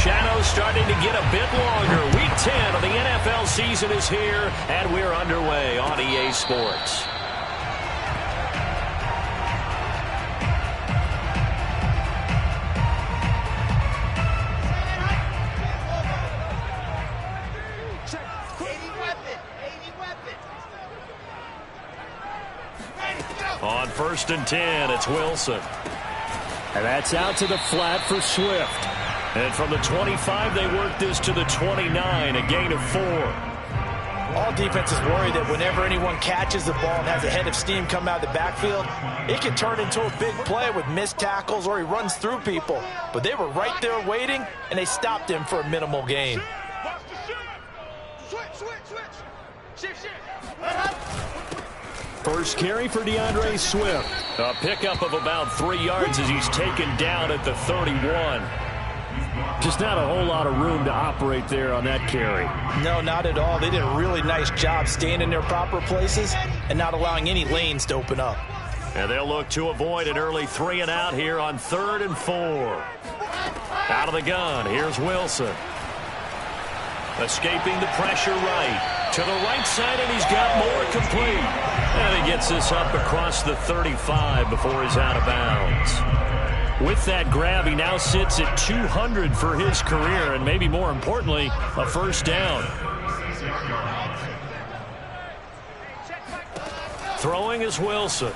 shadows starting to get a bit longer. Week 10 of the NFL season is here, and we're underway on EA Sports. On 1st and 10, it's Wilson. And that's out to the flat for Swift. And from the 25, they work this to the 29, a gain of 4. All defenses worry that whenever anyone catches the ball and has a head of steam come out of the backfield, it can turn into a big play with missed tackles or he runs through people. But they were right there waiting, and they stopped him for a minimal gain. First carry for DeAndre Swift. A pickup of about 3 yards as he's taken down at the 31. Just not a whole lot of room to operate there on that carry. No, not at all. They did a really nice job staying in their proper places and not allowing any lanes to open up. And they'll look to avoid an early 3 and out here on 3rd and 4. Out of the gun, here's Wilson. Escaping the pressure right. To the right side, and he's got more complete. And he gets this up across the 35 before he's out of bounds. With that grab, he now sits at 200 for his career, and maybe more importantly, a first down. Throwing is Wilson.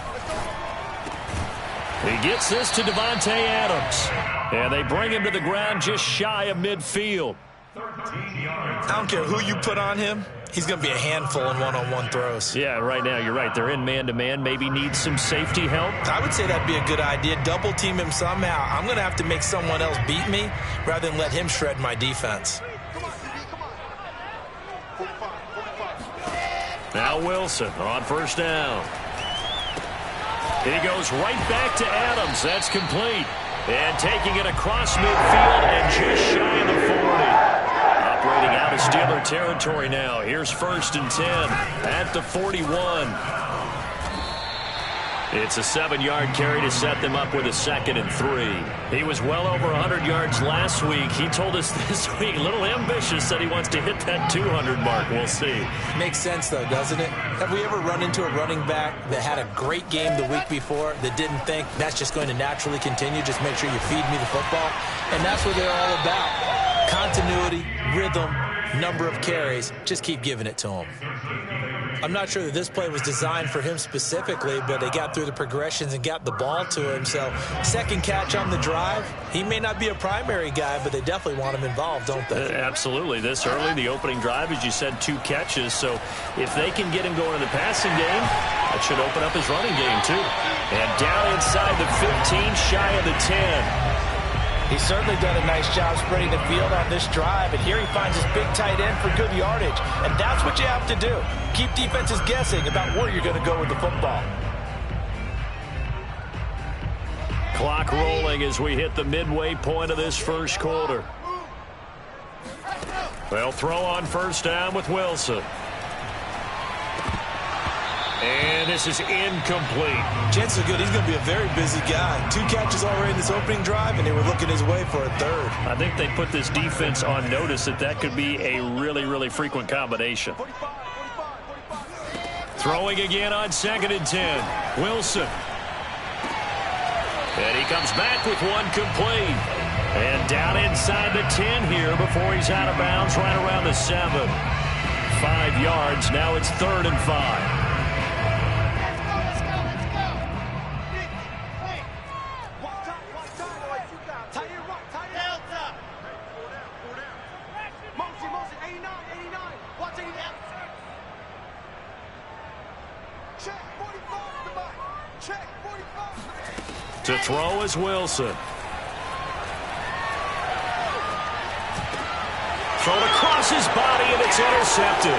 He gets this to Devontae Adams. And they bring him to the ground just shy of midfield. I don't care who you put on him. He's going to be a handful in one-on-one throws. Yeah, right now, you're right. They're in man-to-man. Maybe needs some safety help. I would say that'd be a good idea. Double team him somehow. I'm going to have to make someone else beat me rather than let him shred my defense. Now Wilson on first down. He goes right back to Adams. That's complete. And taking it across midfield and just shy of the 40. Operating out of Steeler territory now. Here's 1st and 10 at the 41. It's a 7-yard carry to set them up with a 2nd and 3. He was well over 100 yards last week. He told us this week, a little ambitious, that he wants to hit that 200 mark. We'll see. Makes sense, though, doesn't it? Have we ever run into a running back that had a great game the week before that didn't think that's just going to naturally continue? Just make sure you feed me the football. And that's what they're all about. Continuity, rhythm, number of carries. Just keep giving it to him. I'm not sure that this play was designed for him specifically, but they got through the progressions and got the ball to him. So, second catch on the drive. He may not be a primary guy, but they definitely want him involved, don't they? Absolutely. This early, the opening drive, as you said, 2 catches. So, if they can get him going in the passing game, that should open up his running game, too. And down inside the 15, shy of the 10. He's certainly done a nice job spreading the field on this drive, and here he finds his big tight end for good yardage. And that's what you have to do. Keep defenses guessing about where you're going to go with the football. Clock rolling as we hit the midway point of this first quarter. They'll throw on first down with Wilson. And this is incomplete. Chances are good he's going to be a very busy guy. 2 catches already in this opening drive, and they were looking his way for a 3rd. I think they put this defense on notice that could be a really, really frequent combination. Throwing again on 2nd and 10. Wilson. And he comes back with one complete. And down inside the 10 here before he's out of bounds right around the 7. 5 yards. Now it's 3rd and 5. To throw is Wilson. Thrown across his body, and it's intercepted.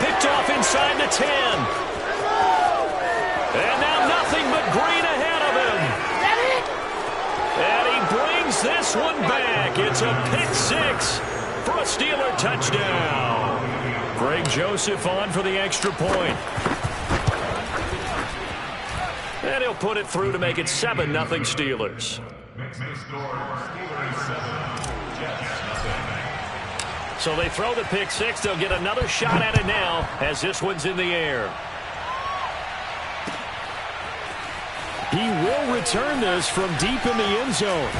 Picked off inside the 10. And now nothing but green ahead of him. And he brings this one back. It's a pick 6 for a Steeler touchdown. Greg Joseph on for the extra point. And he'll put it through to make it 7-0 Steelers. So they throw the pick six. They'll get another shot at it now as this one's in the air. He will return this from deep in the end zone.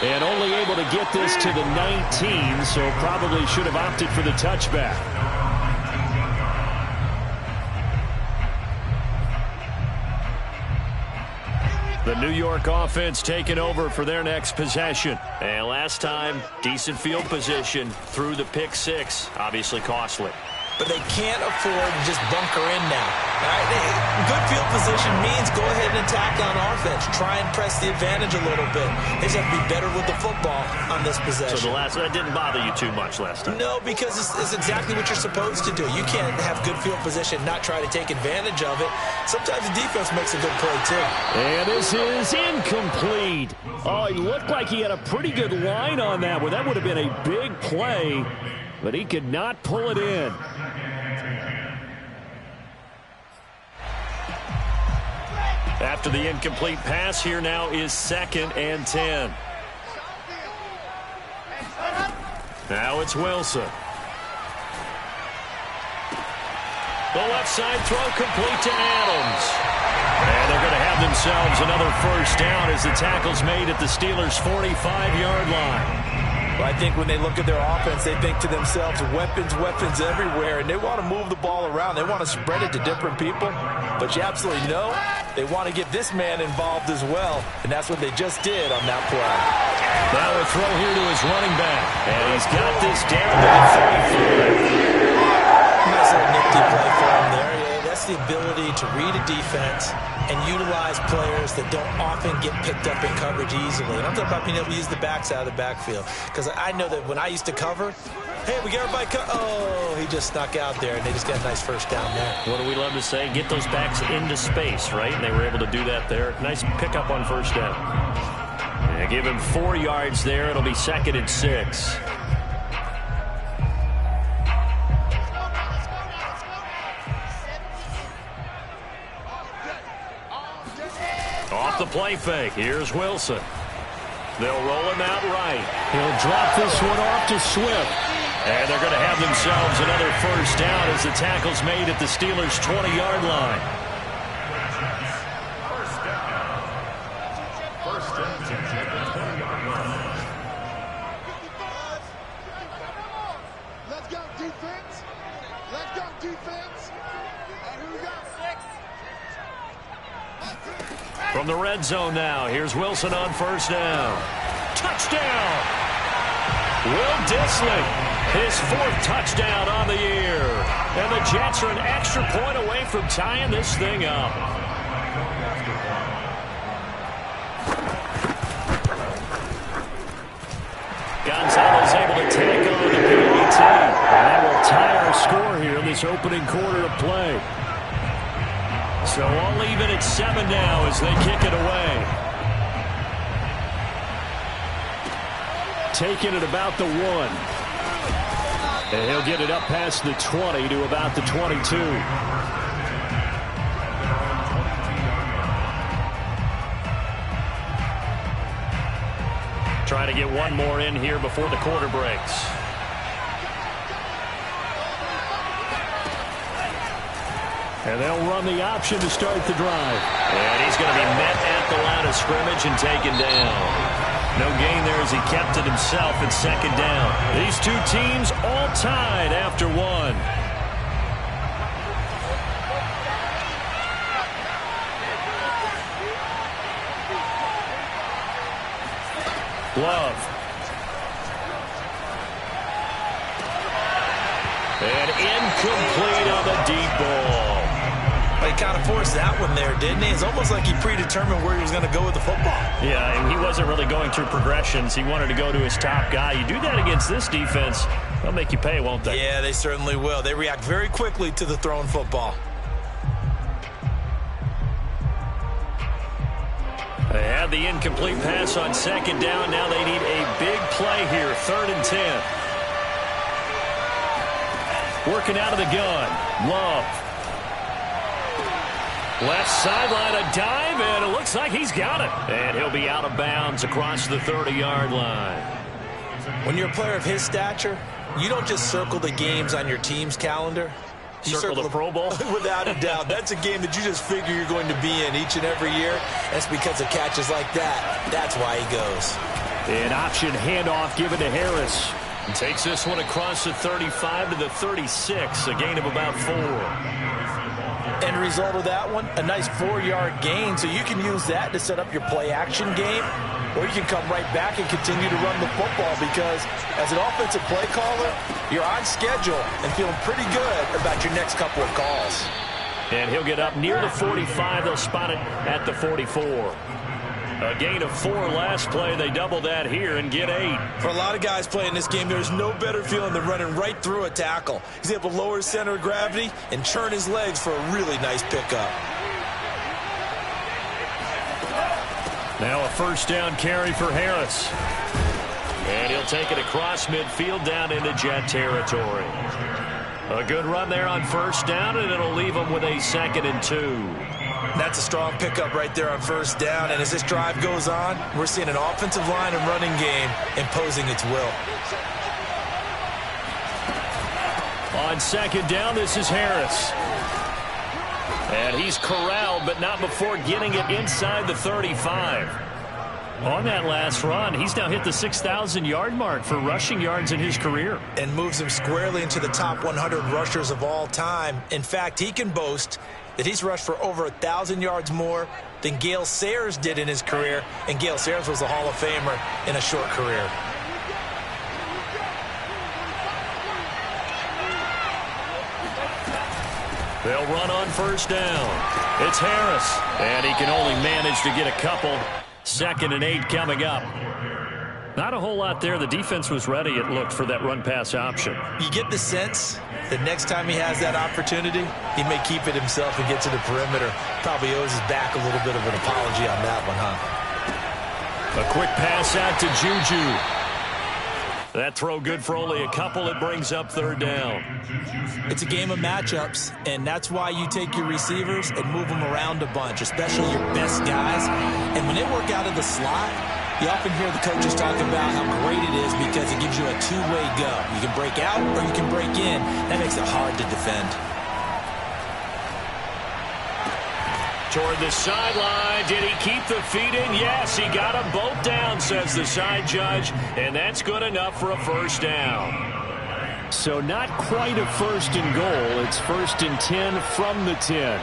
And only able to get this to the 19, so probably should have opted for the touchback. The New York offense taking over for their next possession. And last time, decent field position through the pick six. Obviously costly. But they can't afford to just bunker in now. All right? Good field position means go ahead and attack on offense. Try and press the advantage a little bit. They just have to be better with the football on this possession. So that didn't bother you too much last time? No, because it's exactly what you're supposed to do. You can't have good field position, not try to take advantage of it. Sometimes the defense makes a good play, too. And this is incomplete. Oh, he looked like he had a pretty good line on that one. That would have been a big play, but he could not pull it in. After the incomplete pass, here now is 2nd and 10. Now it's Wilson. The left side throw complete to Adams. And they're going to have themselves another first down as the tackle's made at the Steelers' 45-yard line. Well, I think when they look at their offense, they think to themselves, weapons, weapons everywhere, and they want to move the ball around. They want to spread it to different people, but you absolutely know they want to get this man involved as well, and that's what they just did on that play. Now a throw here to his running back, and he's got this down to the 35. Nice little nifty play for him there. Yeah, that's the ability to read a defense and utilize players that don't often get picked up in coverage easily. And I'm talking about being able to use the backs out of the backfield. Because I know that when I used to cover, hey, we got everybody oh, he just snuck out there, and they just got a nice first down there. What do we love to say? Get those backs into space, right? And they were able to do that there. Nice pickup on first down. Yeah, give him 4 yards there. It'll be 2nd and 6. Off the play fake. Here's Wilson. They'll roll him out right. He'll drop this one off to Swift. And they're going to have themselves another first down as the tackle's made at the Steelers' 20-yard line. Let's go defense. Let's go defense. And who we got? 6. From the red zone now, here's Wilson on first down. Touchdown! Will Dissly, his 4th touchdown on the year. And the Jets are an extra point away from tying this thing up. Gonzalez able to tack on the PAT. And that will tie our score here in this opening quarter of play. So all even at 7 now as they kick it away. Taking it about the 1. And he'll get it up past the 20 to about the 22. Trying to get one more in here before the quarter breaks. And they'll run the option to start the drive. And he's going to be met at the line of scrimmage and taken down. No gain there as he kept it himself at 2nd down. These two teams all tied after 1. Love. And incomplete on the deep ball. He kind of forced that one there, didn't he? It's almost like he predetermined where he was going to go with the football. Yeah, and he wasn't really going through progressions. He wanted to go to his top guy. You do that against this defense, they'll make you pay, won't they? Yeah, they certainly will. They react very quickly to the thrown football. They had the incomplete pass on 2nd down. Now they need a big play here, 3rd and 10. Working out of the gun, Love. Left sideline, a dive, and it looks like he's got it. And he'll be out of bounds across the 30-yard line. When you're a player of his stature, you don't just circle the games on your team's calendar. You circle the Pro Bowl? Without a doubt. That's a game that you just figure you're going to be in each and every year. That's because of catches like that. That's why he goes. An option handoff given to Harris. And takes this one across the 35 to the 36, a gain of about 4. End result of that one, a nice 4-yard gain, so you can use that to set up your play-action game, or you can come right back and continue to run the football because as an offensive play caller, you're on schedule and feeling pretty good about your next couple of calls. And he'll get up near the 45. They'll spot it at the 44. A gain of 4 last play. They double that here and get 8. For a lot of guys playing this game, there's no better feeling than running right through a tackle. He's able to lower his center of gravity and churn his legs for a really nice pickup. Now a first down carry for Harris. And he'll take it across midfield down into Jet territory. A good run there on first down, and it'll leave him with a 2nd and 2. That's a strong pickup right there on first down. And as this drive goes on, we're seeing an offensive line and running game imposing its will. On 2nd down, this is Harris. And he's corralled, but not before getting it inside the 35. On that last run, he's now hit the 6,000-yard mark for rushing yards in his career. And moves him squarely into the top 100 rushers of all time. In fact, he can boast that he's rushed for over 1,000 yards more than Gale Sayers did in his career. And Gale Sayers was a Hall of Famer in a short career. They'll run on first down. It's Harris, and he can only manage to get a couple. 2nd and 8 coming up. Not a whole lot there. The defense was ready, it looked, for that run-pass option. You get the sense that next time he has that opportunity, he may keep it himself and get to the perimeter. Probably owes his back a little bit of an apology on that one, huh? A quick pass out to Juju. That throw good for only a couple. It brings up 3rd down. It's a game of matchups, and that's why you take your receivers and move them around a bunch, especially your best guys. And when they work out of the slot, you often hear the coaches talk about how great it is because it gives you a two-way go. You can break out or you can break in. That makes it hard to defend. Toward the sideline. Did he keep the feet in? Yes, he got them both down, says the side judge. And that's good enough for a first down. So not quite a 1st and goal. It's 1st and 10 from the 10.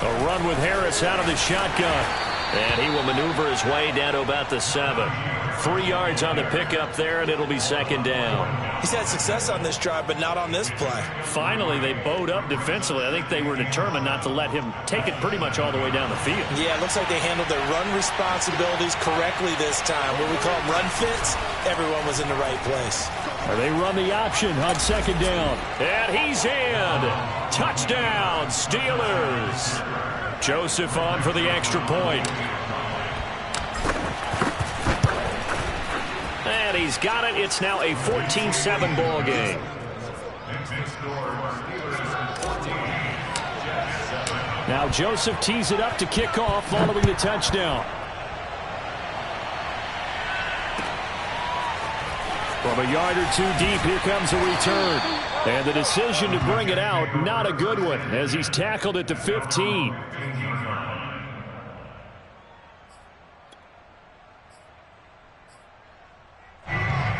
A run with Harris out of the shotgun. And he will maneuver his way down to about the 7. 3 yards on the pickup there, and it'll be 2nd down. He's had success on this drive, but not on this play. Finally, they bowed up defensively. I think they were determined not to let him take it pretty much all the way down the field. Yeah, it looks like they handled their run responsibilities correctly this time. What we call them run fits, everyone was in the right place. They run the option on 2nd down. And he's in. Touchdown, Steelers. Joseph on for the extra point. And he's got it. It's now a 14-7 ball game. Now Joseph tees it up to kick off following the touchdown. From a yard or 2 deep, here comes a return. And the decision to bring it out, not a good one, as he's tackled at the 15.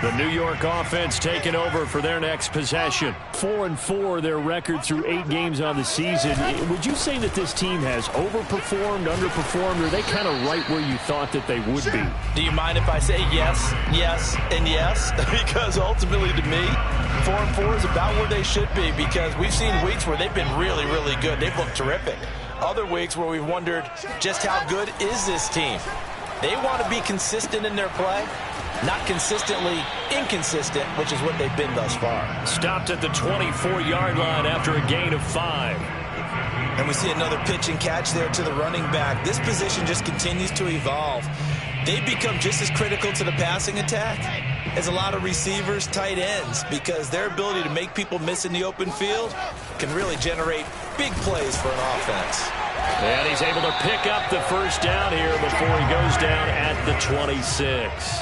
The New York offense taking over for their next possession. 4-4 their record through 8 games on the season. Would you say that this team has overperformed, underperformed, or are they kind of right where you thought that they would be? Do you mind if I say yes, yes, and yes? Because ultimately to me, 4-4 is about where they should be because we've seen weeks where they've been really, really good. They've looked terrific. Other weeks where we've wondered just how good is this team? They want to be consistent in their play. Not consistently inconsistent, which is what they've been thus far. Stopped at the 24-yard line after a gain of 5. And we see another pitch and catch there to the running back. This position just continues to evolve. They've become just as critical to the passing attack as a lot of receivers, tight ends, because their ability to make people miss in the open field can really generate big plays for an offense. And he's able to pick up the first down here before he goes down at the 26.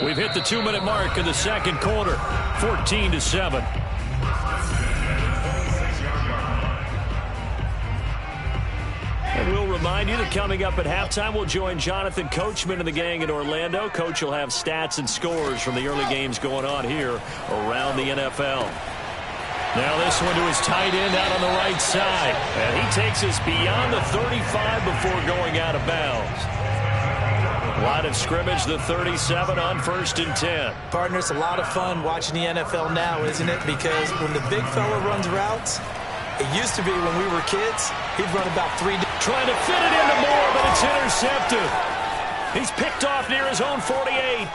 We've hit the 2-minute mark in the second quarter, 14-7. And we'll remind you that coming up at halftime, we'll join Jonathan Coachman and the gang in Orlando. Coach will have stats and scores from the early games going on here around the NFL. Now this one to his tight end out on the right side. And he takes us beyond the 35 before going out of bounds. Line of scrimmage, the 37 on 1st and 10. Partner, it's a lot of fun watching the NFL now, isn't it? Because when the big fella runs routes, it used to be when we were kids, he'd run about 3. Trying to fit it into Moore, but it's intercepted. He's picked off near his own 48.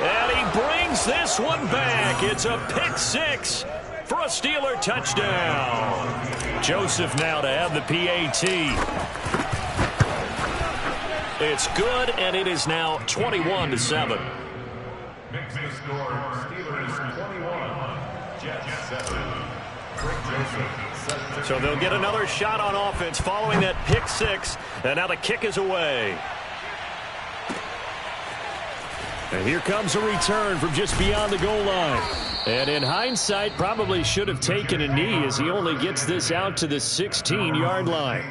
And he brings this one back. It's a pick 6 for a Steeler touchdown. Joseph now to have the PAT. It's good, and it is now 21-7. Next to score, Steelers 21, Jets 7. So they'll get another shot on offense following that pick 6, and now the kick is away. And here comes a return from just beyond the goal line. And in hindsight, probably should have taken a knee as he only gets this out to the 16-yard line.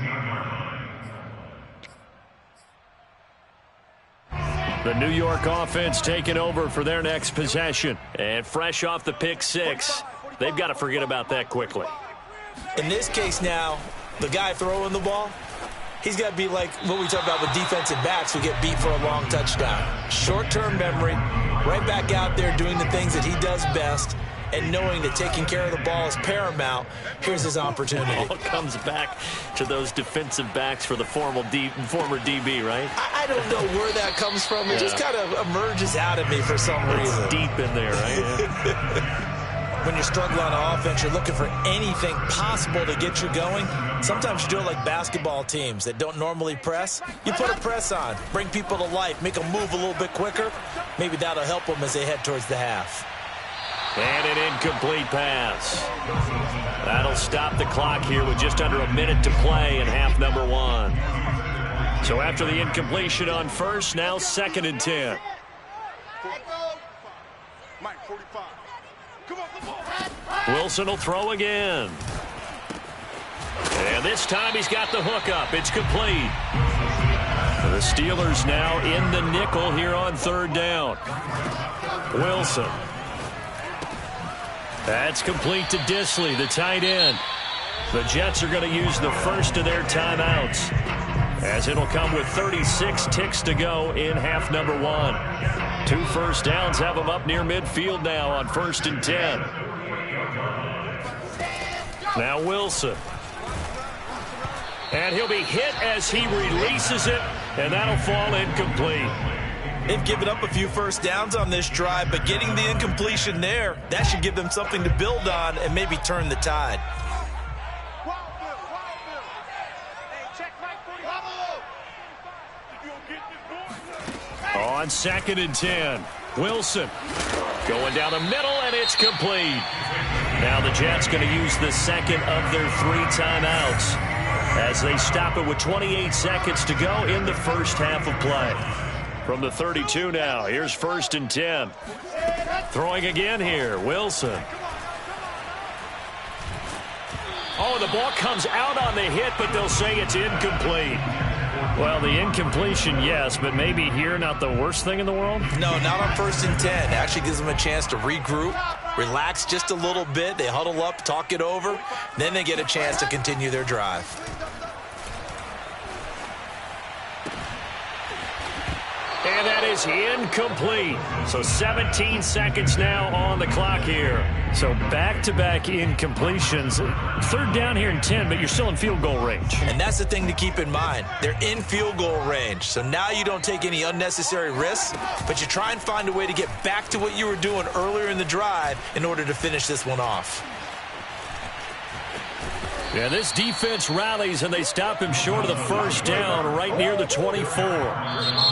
The New York offense taking over for their next possession. And fresh off the pick 6, they've got to forget about that quickly. In this case now, the guy throwing the ball, he's got to be like what we talk about with defensive backs who get beat for a long touchdown. Short-term memory, right back out there doing the things that he does best, and knowing that taking care of the ball is paramount. Here's his opportunity. It all comes back to those defensive backs for the former DB, right? I don't know where that comes from. It just kind of emerges out of me for some reason. It's deep in there, right? Yeah. When you're struggling on offense, you're looking for anything possible to get you going. Sometimes you do it like basketball teams that don't normally press. You put a press on, bring people to life, make them move a little bit quicker. Maybe that'll help them as they head towards the half. And an incomplete pass. That'll stop the clock here with just under a minute to play in half number 1. So after the incompletion on first, now 2nd and 10. Wilson will throw again. And this time he's got the hook up. It's complete. The Steelers now in the nickel here on 3rd down. Wilson. That's complete to Disley, the tight end. The Jets are going to use the first of their timeouts, as it'll come with 36 ticks to go in half number 1. 2 first downs have them up near midfield now on 1st and 10. Now Wilson. And he'll be hit as he releases it, and that'll fall incomplete. They've given up a few first downs on this drive, but getting the incompletion there, that should give them something to build on and maybe turn the tide. On 2nd and 10, Wilson going down the middle, and it's complete. Now the Jets going to use the second of their 3 timeouts as they stop it with 28 seconds to go in the first half of play. From the 32 now, here's 1st and 10. Throwing again here, Wilson. Oh, the ball comes out on the hit, but they'll say it's incomplete. Well, the incompletion, yes, but maybe here not the worst thing in the world? No, not on 1st and 10. It actually gives them a chance to regroup, relax just a little bit. They huddle up, talk it over. Then they get a chance to continue their drive. And that is incomplete. So 17 seconds now on the clock here. So back-to-back incompletions. 3rd down here in 10, but you're still in field goal range. And that's the thing to keep in mind. They're in field goal range. So now you don't take any unnecessary risks, but you try and find a way to get back to what you were doing earlier in the drive in order to finish this one off. And this defense rallies, and they stop him short of the first down right near the 24.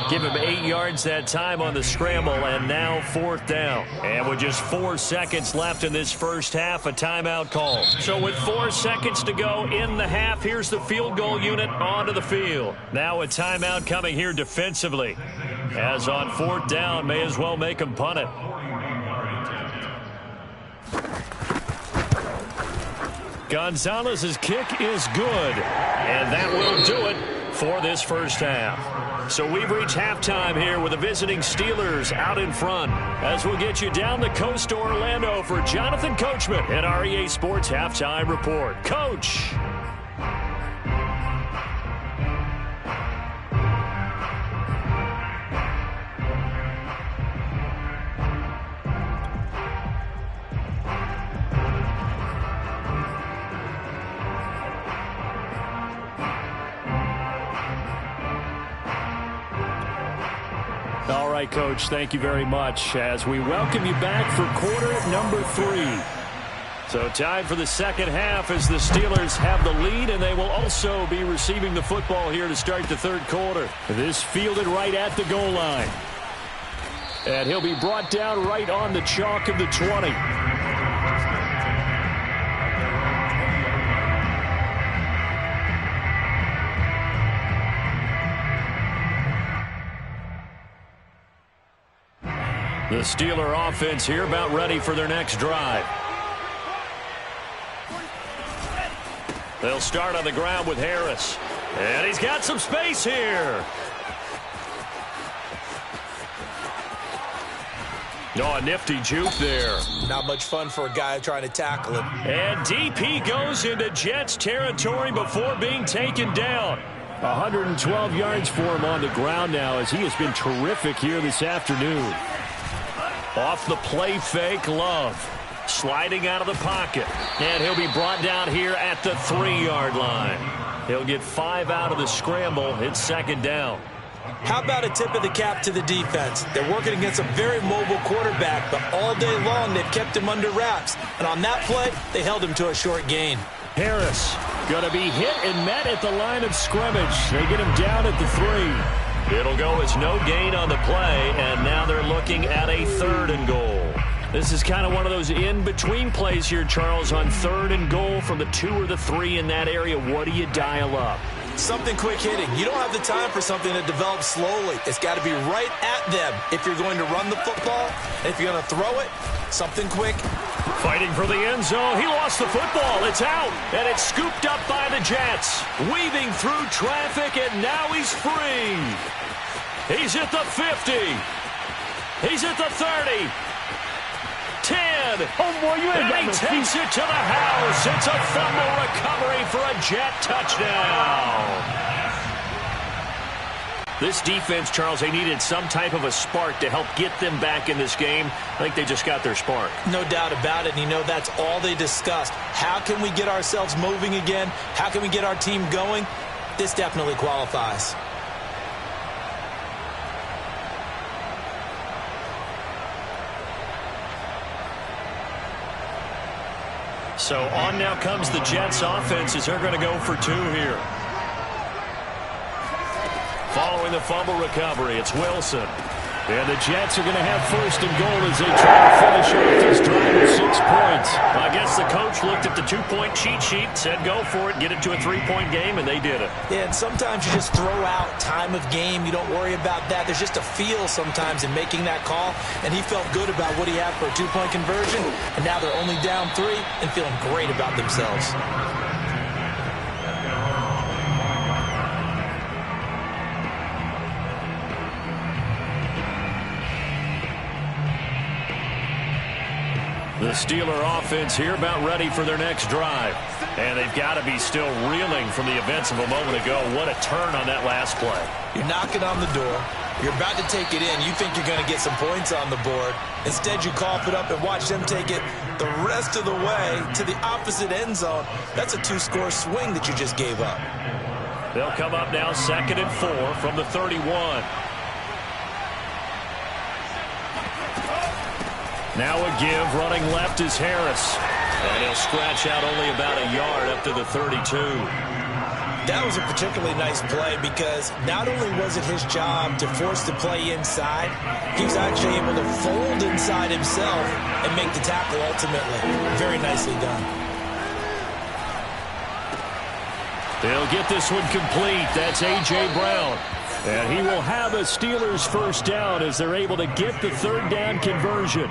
Give him 8 yards that time on the scramble, and now 4th down. And with just 4 seconds left in this first half, a timeout call. So with 4 seconds to go in the half, here's the field goal unit onto the field. Now a timeout coming here defensively. As on 4th down, may as well make him punt it. Gonzalez's kick is good, and that will do it for this first half. So we've reached halftime here with the visiting Steelers out in front. As we'll get you down the coast to Orlando for Jonathan Coachman at our EA Sports Halftime Report. Coach. All right, Coach, thank you very much as we welcome you back for quarter number 3. So time for the second half as the Steelers have the lead, and they will also be receiving the football here to start the third quarter. This fielded right at the goal line. And he'll be brought down right on the chalk of the 20. The Steeler offense here about ready for their next drive. They'll start on the ground with Harris. And he's got some space here. Oh, a nifty juke there. Not much fun for a guy trying to tackle him. And DP goes into Jets territory before being taken down. 112 yards for him on the ground now as he has been terrific here this afternoon. Off the play fake, Love. Sliding out of the pocket. And he'll be brought down here at the 3-yard line. He'll get 5 out of the scramble. It's second down. How about a tip of the cap to the defense? They're working against a very mobile quarterback, but all day long they've kept him under wraps. And on that play, they held him to a short gain. Harris going to be hit and met at the line of scrimmage. They get him down at the 3. It'll go as no gain on the play, and now they're looking at a 3rd and goal. This is kind of one of those in-between plays here, Charles, on 3rd and goal from the 2 or the 3 in that area. What do you dial up? Something quick hitting. You don't have the time for something that develops slowly. It's got to be right at them if you're going to run the football. And if you're going to throw it, something quick. Fighting for the end zone. He lost the football. It's out. And it's scooped up by the Jets. Weaving through traffic, and now he's free. He's at the 50. He's at the 30. 10. And he takes it to the house. It's a fumble recovery for a Jet touchdown. This defense, Charles, they needed some type of a spark to help get them back in this game. I think they just got their spark. No doubt about it. And, you know, that's all they discussed. How can we get ourselves moving again? How can we get our team going? This definitely qualifies. So on now comes the Jets offense as they're going to go for 2 here. Following the fumble recovery, it's Wilson. And the Jets are going to have 1st and goal as they try to finish off this drive with 6 points. I guess the coach looked at the 2-point cheat sheet, said go for it, get it to a 3-point game, and they did it. Yeah, and sometimes you just throw out time of game. You don't worry about that. There's just a feel sometimes in making that call, and he felt good about what he had for a 2-point conversion, and now they're only down 3 and feeling great about themselves. The Steeler offense here about ready for their next drive. And they've got to be still reeling from the events of a moment ago. What a turn on that last play. You're knocking on the door. You're about to take it in. You think you're going to get some points on the board. Instead, you cough it up and watch them take it the rest of the way to the opposite end zone. That's a 2-score swing that you just gave up. They'll come up now 2nd and 4 from the 31. Now a give, running left is Harris. And he'll scratch out only about a yard up up to the 32. That was a particularly nice play because not only was it his job to force the play inside, he was actually able to fold inside himself and make the tackle ultimately. Very nicely done. They'll get this one complete. That's A.J. Brown. And he will have a Steelers first down as they're able to get the third down conversion.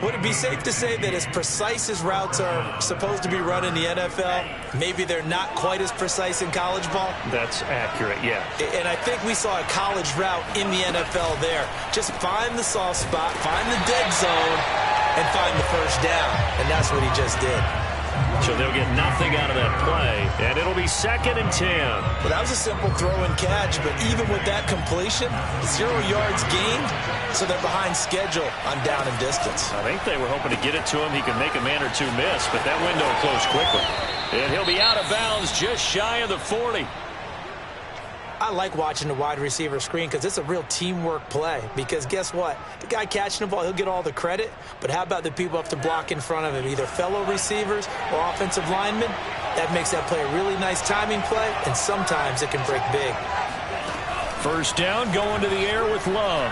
Would it be safe to say that as precise as routes are supposed to be run in the NFL, maybe they're not quite as precise in college ball? That's accurate, yeah. And I think we saw a college route in the NFL there. Just find the soft spot, find the dead zone, and find the first down. And that's what he just did. So they'll get nothing out of that play, and it'll be 2nd and 10. Well, that was a simple throw and catch, but even with that completion, 0 yards gained, so they're behind schedule on down and distance. I think they were hoping to get it to him. He could make a man or two miss, but that window closed quickly. And he'll be out of bounds just shy of the 40. I like watching the wide receiver screen because it's a real teamwork play. Because guess what? The guy catching the ball, he'll get all the credit. But how about the people up to block in front of him, either fellow receivers or offensive linemen? That makes that play a really nice timing play, and sometimes it can break big. First down, going to the air with Love.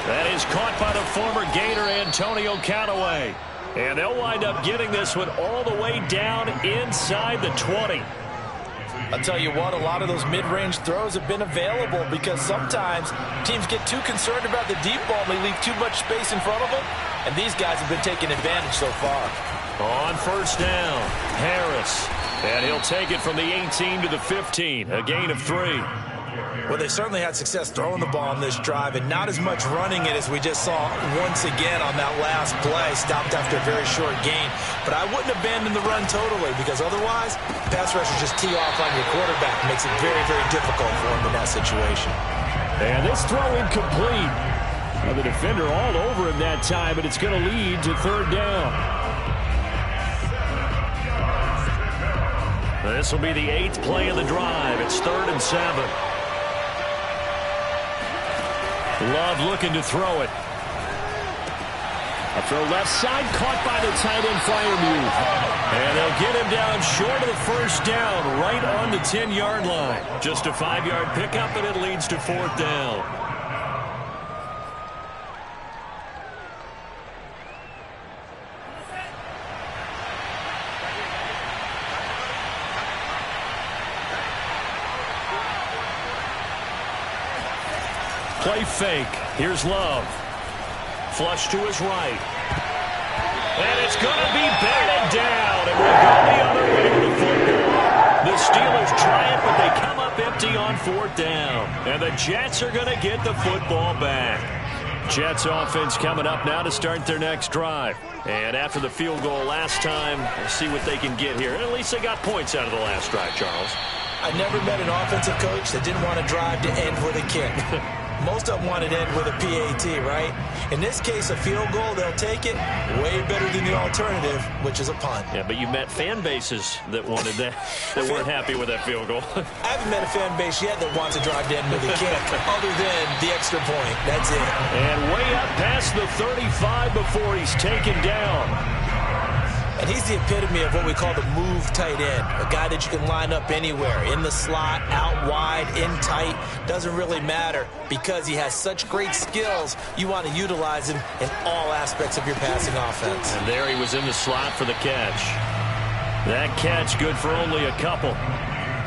That is caught by the former Gator, Antonio Callaway. And they'll wind up getting this one all the way down inside the 20. I'll tell you what, a lot of those mid-range throws have been available because sometimes teams get too concerned about the deep ball and they leave too much space in front of them, and these guys have been taking advantage so far. On first down, Harris. And he'll take it from the 18 to the 15, a gain of 3. Well, they certainly had success throwing the ball on this drive and not as much running it as we just saw once again on that last play, stopped after a very short gain. But I wouldn't abandon the run totally because otherwise, pass rushers just tee off on your quarterback. It makes it very, very difficult for him in that situation. And this throw incomplete. Well, the defender all over him that time, but it's going to lead to third down. This will be the 8th play of the drive. It's 3rd and 7. Love looking to throw it. A throw left side, caught by the tight end Freiermuth. And they'll get him down short of the first down, right on the 10-yard line. Just a 5-yard pickup, and it leads to 4th down. Play fake. Here's Love. Flush to his right. And it's going to be batted down. And we'll go the other way with the football. The Steelers try it, but they come up empty on 4th down. And the Jets are going to get the football back. Jets offense coming up now to start their next drive. And after the field goal last time, we'll see what they can get here. And at least they got points out of the last drive, Charles. I never met an offensive coach that didn't want to drive to end with a kick. Most of them want to end with a PAT, right? In this case, a field goal, they'll take it way better than the alternative, which is a punt. Yeah, but you met fan bases that wanted that, that weren't happy with that field goal. I haven't met a fan base yet that wants to drive to end with a kick, other than the extra point. That's it. And way up past the 35 before he's taken down. And he's the epitome of what we call the move tight end, a guy that you can line up anywhere, in the slot, out wide, in tight, doesn't really matter because he has such great skills. You want to utilize him in all aspects of your passing offense. And there he was in the slot for the catch. That catch good for only a couple.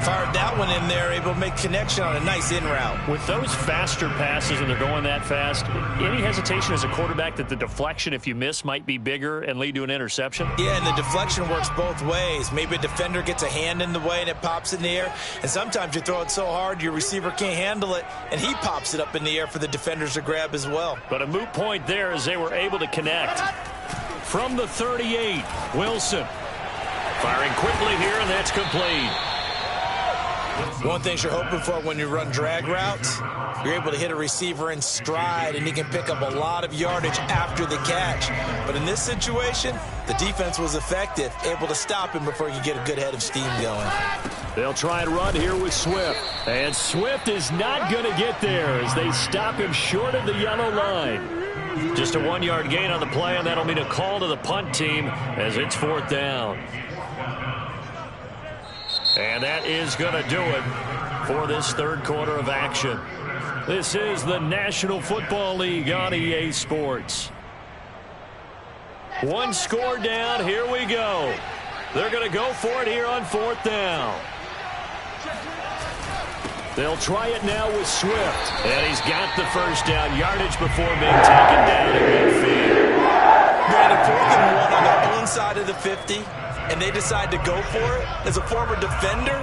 Fired that one in there, able to make connection on a nice in route. With those faster passes and they're going that fast, any hesitation as a quarterback that the deflection, if you miss, might be bigger and lead to an interception? Yeah, and the deflection works both ways. Maybe a defender gets a hand in the way and it pops in the air. And sometimes you throw it so hard your receiver can't handle it, and he pops it up in the air for the defenders to grab as well. But a moot point there as they were able to connect. From the 38, Wilson. Firing quickly here, and that's complete. One thing you're hoping for when you run drag routes, you're able to hit a receiver in stride, and he can pick up a lot of yardage after the catch. But in this situation, the defense was effective, able to stop him before he could get a good head of steam going. They'll try and run here with Swift. And Swift is not going to get there as they stop him short of the yellow line. Just a 1-yard gain on the play, and that'll mean a call to the punt team as it's 4th down. And that is going to do it for this third quarter of action. This is the National Football League on EA Sports. One score down. Here we go. They're going to go for it here on 4th down. They'll try it now with Swift. And he's got the first down. Yardage before being taken down at midfield. Brandon, 4th and 1 on their own side of the 50, and they decide to go for it. As a former defender,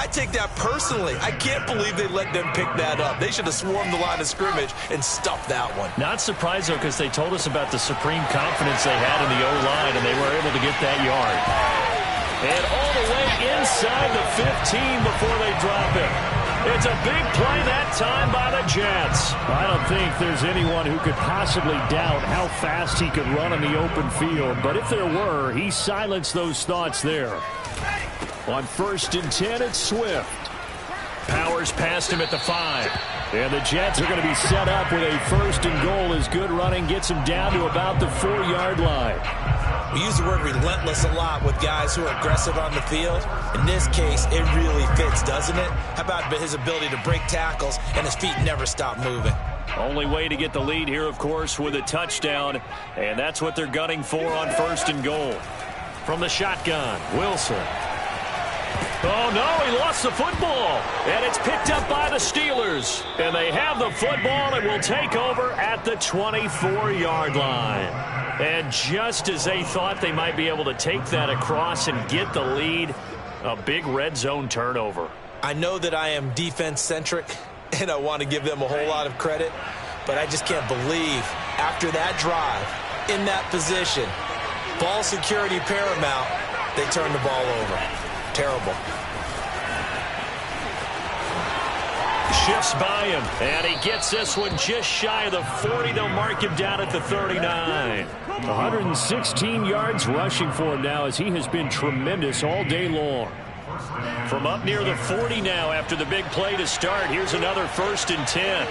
I take that personally. I can't believe they let them pick that up. They should have swarmed the line of scrimmage and stuffed that one. Not surprised, though, because they told us about the supreme confidence they had in the O-line, and they were able to get that yard. And all the way inside the 15 before they drop it. It's a big play that time by the Jets. I don't think there's anyone who could possibly doubt how fast he could run in the open field. But if there were, he silenced those thoughts there. On 1st and 10, it's Swift. Powers past him at the 5. And the Jets are going to be set up with a 1st and goal as good running gets him down to about the 4-yard line. We use the word relentless a lot with guys who are aggressive on the field. In this case, it really fits, doesn't it? How about his ability to break tackles and his feet never stop moving? Only way to get the lead here, of course, with a touchdown. And that's what they're gunning for on 1st and goal. From the shotgun, Wilson. Oh, no, he lost the football. And it's picked up by the Steelers. And they have the football and will take over at the 24-yard line. And just as they thought they might be able to take that across and get the lead, a big red zone turnover. I know that I am defense-centric, and I want to give them a whole lot of credit, but I just can't believe after that drive, in that position, ball security paramount, they turn the ball over. Terrible. Shifts by him, and he gets this one just shy of the 40. They'll mark him down at the 39. 116 yards rushing for him now as he has been tremendous all day long. From up near the 40 now after the big play to start, here's another 1st and 10.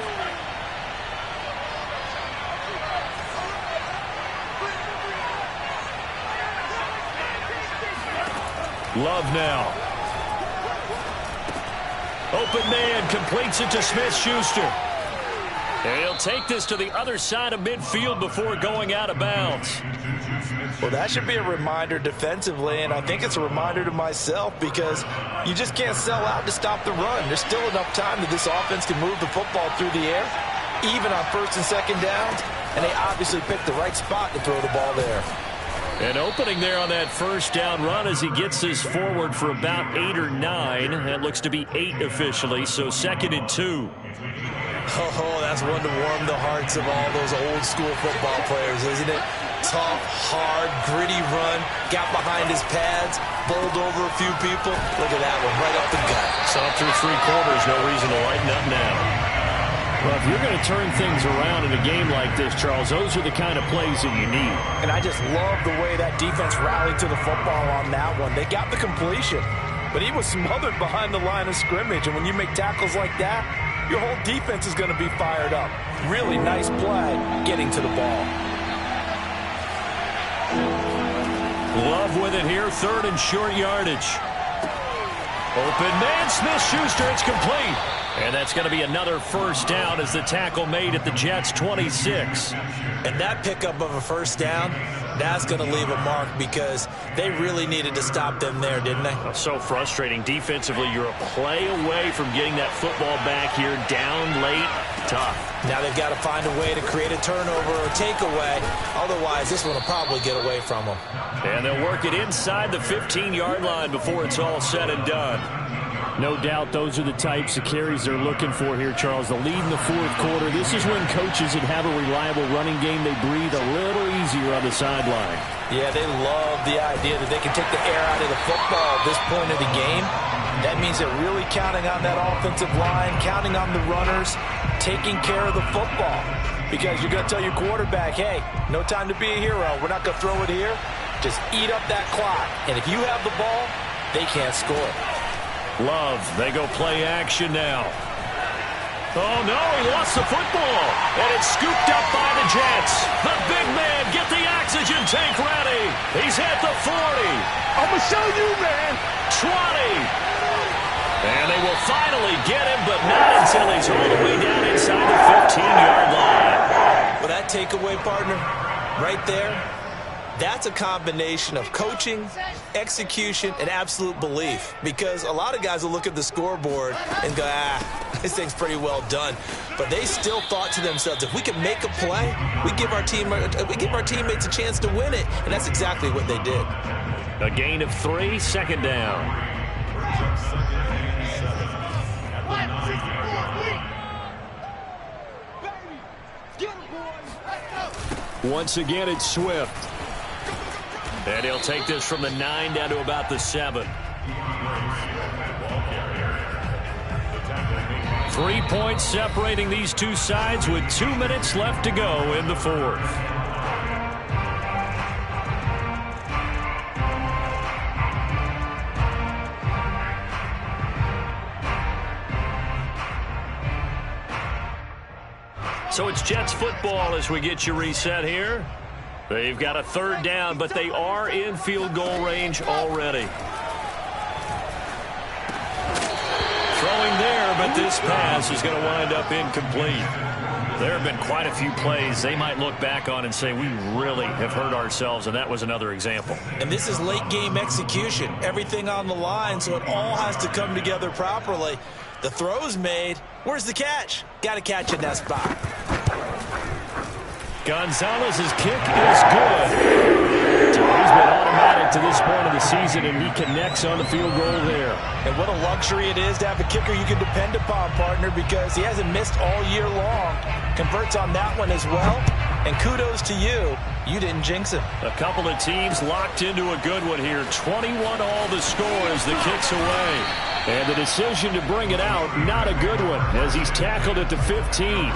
Love now. Open man completes it to Smith-Schuster. And he'll take this to the other side of midfield before going out of bounds. Well, that should be a reminder defensively, and I think it's a reminder to myself because you just can't sell out to stop the run. There's still enough time that this offense can move the football through the air, even on 1st and 2nd downs, and they obviously picked the right spot to throw the ball there. An opening there on that 1st down run as he gets this forward for about 8 or 9. That looks to be 8 officially, so 2nd and 2. Oh, that's one to warm the hearts of all those old school football players, isn't it? Tough, hard, gritty run, got behind his pads, bowled over a few people. Look at that one, right up the gut. So through 3 quarters, no reason to lighten up now. Well, if you're going to turn things around in a game like this, Charles, those are the kind of plays that you need. And I just love the way that defense rallied to the football on that one. They got the completion, but he was smothered behind the line of scrimmage. And when you make tackles like that, your whole defense is going to be fired up. Really nice play getting to the ball. Love with it here, 3rd and short yardage. Open man, Smith-Schuster, it's complete. And that's going to be another 1st down as the tackle made at the Jets' 26. And that pickup of a 1st down, that's going to leave a mark because they really needed to stop them there, didn't they? So frustrating. Defensively, you're a play away from getting that football back here down late. Tough. Now they've got to find a way to create a turnover or takeaway. Otherwise, this one will probably get away from them. And they'll work it inside the 15-yard line before it's all said and done. No doubt those are the types of carries they're looking for here, Charles. The lead in the 4th quarter. This is when coaches that have a reliable running game, they breathe a little easier on the sideline. Yeah, they love the idea that they can take the air out of the football at this point of the game. That means they're really counting on that offensive line, counting on the runners, taking care of the football. Because you're going to tell your quarterback, hey, no time to be a hero. We're not going to throw it here. Just eat up that clock. And if you have the ball, they can't score. Love, they go play action now. Oh, no, he lost the football. And it's scooped up by the Jets. The big man, get the oxygen tank ready. He's at the 40. I'm going to show you, man. 20. And they will finally get him, but not until he's all the way down inside the 15-yard line. Well, that takeaway, partner, right there, that's a combination of coaching, execution, and absolute belief. Because a lot of guys will look at the scoreboard and go, this thing's pretty well done. But they still thought to themselves, if we can make a play, we give our teammates a chance to win it. And that's exactly what they did. A gain of 3, second down. Once again, it's Swift. And he'll take this from the 9 down to about the 7. 3 points separating these two sides with 2 minutes left to go in the 4th. So it's Jets football as we get you reset here. They've got a 3rd down, but they are in field goal range already. Throwing there, but this pass is going to wind up incomplete. There have been quite a few plays they might look back on and say, we really have hurt ourselves, and that was another example. And this is late-game execution. Everything on the line, so it all has to come together properly. The throw's made. Where's the catch? Got to catch in that spot. Gonzalez's kick is good. So he's been automatic to this point of the season, and he connects on the field goal there. And what a luxury it is to have a kicker you can depend upon, partner, because he hasn't missed all year long. Converts on that one as well. And kudos to you. You didn't jinx him. A couple of teams locked into a good one here. 21 all the score as the kick's away. And the decision to bring it out, not a good one, as he's tackled at the 15.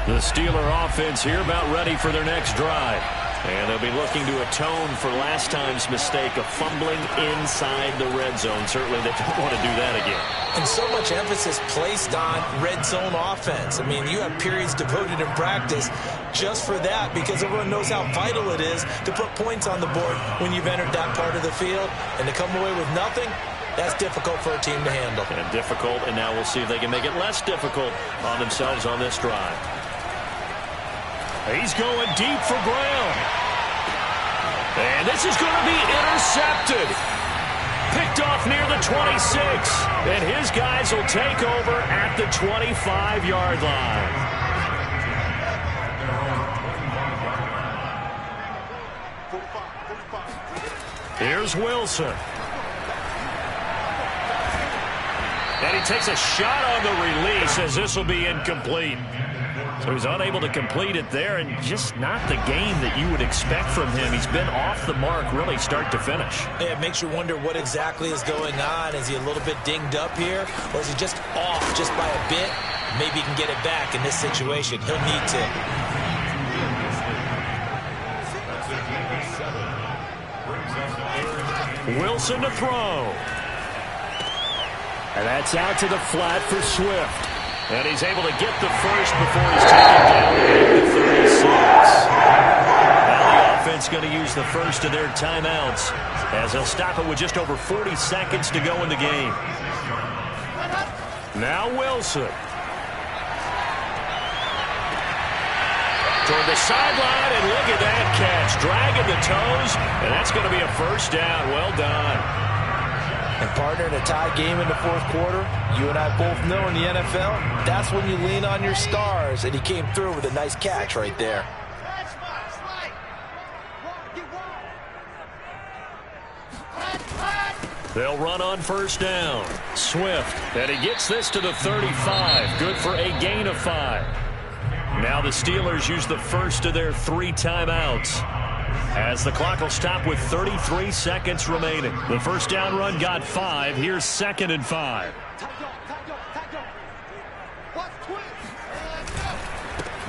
The Steeler offense here about ready for their next drive. And they'll be looking to atone for last time's mistake of fumbling inside the red zone. Certainly they don't want to do that again. And so much emphasis placed on red zone offense. I mean, you have periods devoted in practice just for that, because everyone knows how vital it is to put points on the board when you've entered that part of the field. And to come away with nothing, that's difficult for a team to handle. And difficult, and now we'll see if they can make it less difficult on themselves on this drive. He's going deep for Brown. And this is going to be intercepted. Picked off near the 26. And his guys will take over at the 25-yard line. Here's Wilson. And he takes a shot on the release as this will be incomplete. So he's unable to complete it there, and just not the game that you would expect from him. He's been off the mark really start to finish. Yeah, it makes you wonder what exactly is going on. Is he a little bit dinged up here, or is he just off just by a bit? Maybe he can get it back in this situation. He'll need to. Wilson to throw. And that's out to the flat for Swift. And he's able to get the first before he's taken down at the 36. Now the offense going to use the first of their timeouts as they'll stop it with just over 40 seconds to go in the game. Now Wilson. Toward the sideline, and look at that catch. Dragging the toes, and that's going to be a first down. Well done. And partner, in a tie game in the fourth quarter, you and I both know in the NFL, that's when you lean on your stars. And he came through with a nice catch right there. They'll run on first down. Swift, and he gets this to the 35. Good for a gain of 5. Now the Steelers use the first of their 3 timeouts, as the clock will stop with 33 seconds remaining. The first down run got 5. Here's 2nd and 5.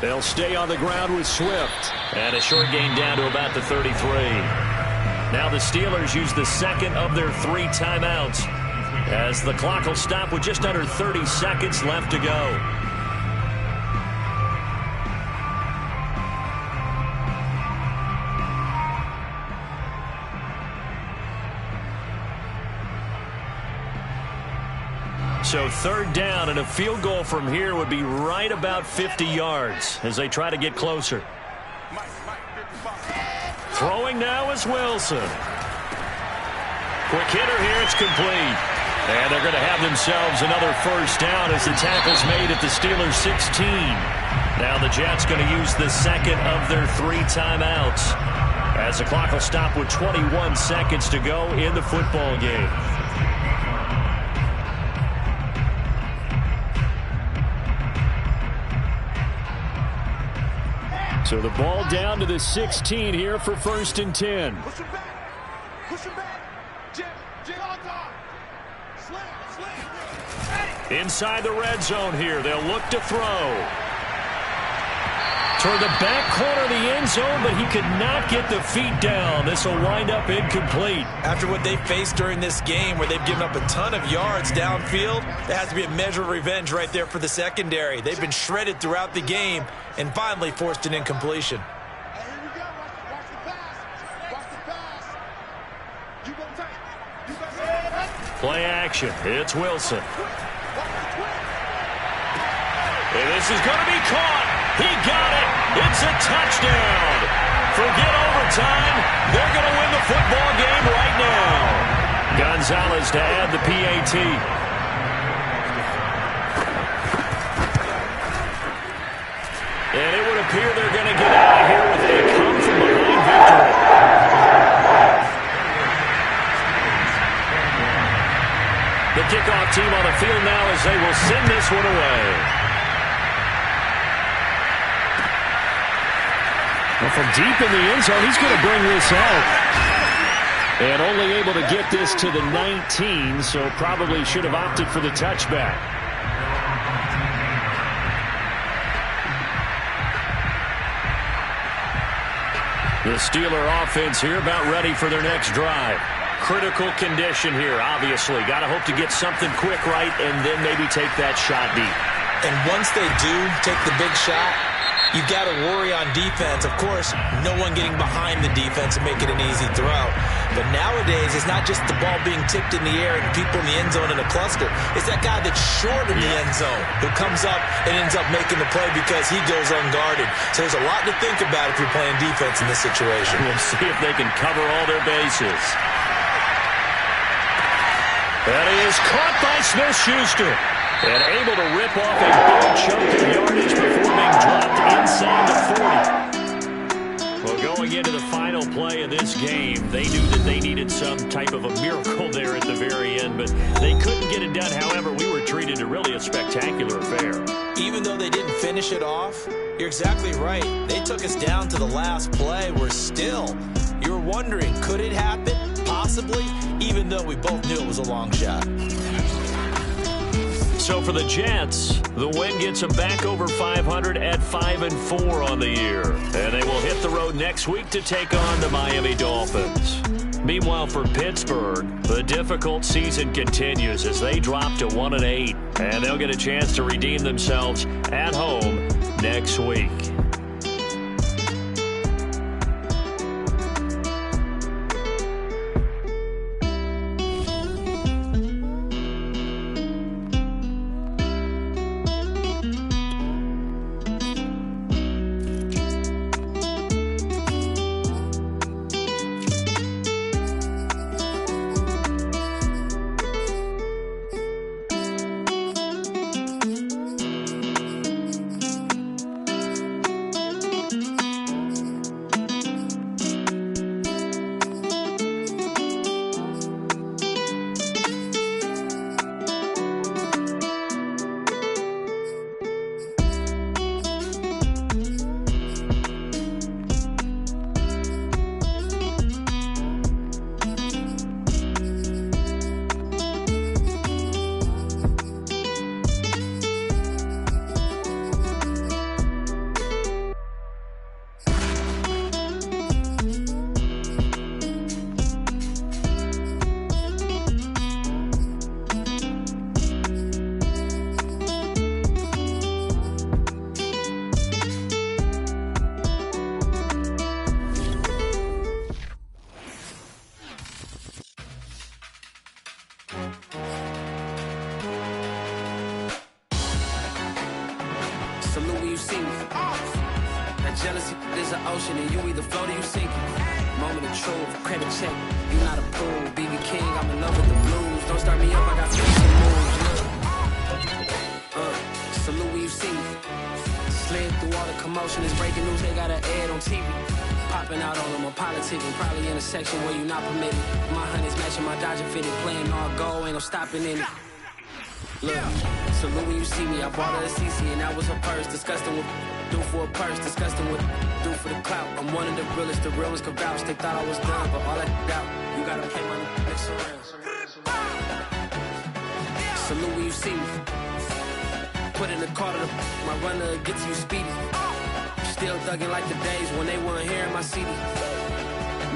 They'll stay on the ground with Swift. And a short gain down to about the 33. Now the Steelers use the second of their 3 timeouts as the clock will stop with just under 30 seconds left to go. So 3rd down, and a field goal from here would be right about 50 yards as they try to get closer. Throwing now is Wilson. Quick hitter here, it's complete. And they're going to have themselves another 1st down as the tackle's made at the Steelers' 16. Now the Jets going to use the second of their 3 timeouts as the clock will stop with 21 seconds to go in the football game. So the ball down to the 16 here for 1st and 10. Push him back. Push him back. Jet on top. Slam. Inside the red zone here. They'll look to throw. Toward the back corner of the end zone, but he could not get the feet down. This will wind up incomplete. After what they faced during this game where they've given up a ton of yards downfield, there has to be a measure of revenge right there for the secondary. They've been shredded throughout the game and finally forced an incompletion. Hey, here we go. Watch the pass. Watch the pass. You go tight. You go. Play action. It's Wilson. And this is going to be caught. He got it. It's a touchdown. Forget overtime. They're going to win the football game right now. Gonzalez to add the PAT. And it would appear they're going to get out of here with a come-from-behind victory. The kickoff team on the field now as they will send this one away. Well, from deep in the end zone, he's going to bring this out. And only able to get this to the 19, so probably should have opted for the touchback. The Steeler offense here about ready for their next drive. Critical condition here, obviously. Got to hope to get something quick right and then maybe take that shot deep. And once they do take the big shot, you've got to worry on defense. Of course, no one getting behind the defense and make it an easy throw. But nowadays, it's not just the ball being tipped in the air and people in the end zone in a cluster. It's that guy that's short in the end zone who comes up and ends up making the play because he goes unguarded. So there's a lot to think about if you're playing defense in this situation. We'll see if they can cover all their bases. That is caught by Smith-Schuster. And able to rip off a big chunk of yardage before being dropped inside the 40. Well, going into the final play of this game, they knew that they needed some type of a miracle there at the very end, but they couldn't get it done. However, we were treated to really a spectacular affair. Even though they didn't finish it off, you're exactly right. They took us down to the last play. We're still, you were wondering, could it happen? Possibly, even though we both knew it was a long shot. So for the Jets, the win gets them back over 500 at 5-4 on the year. And they will hit the road next week to take on the Miami Dolphins. Meanwhile, for Pittsburgh, the difficult season continues as they drop to 1-8. And they'll get a chance to redeem themselves at home next week. see me. That jealousy is an ocean, and you either float or you sink. Moment of truth, credit check, you not approved. BB King, I'm in love with the blues. Don't start me up, I got finishing moves. Salute when you see me. Slid through all the commotion, it's breaking news, they got an ad on TV. Popping out on them, I'm politicking, probably in a section where you not permitted. My honey's matching my Dodger fitted, playing all gold, ain't no stopping in it. Look, salute when you see me, I bought her a CC and that was her purse. Disgusting with do for a purse, disgusting with do for the clout. I'm one of the realest, the realest could vouch. They thought I was done, but all I doubt, you gotta pay my next around. Salute when you see me. Put in the car to my runner gets you speedy. Still thugging like the days when they weren't here in my city.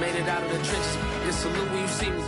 Made it out of the trenches. Just salute when you see me.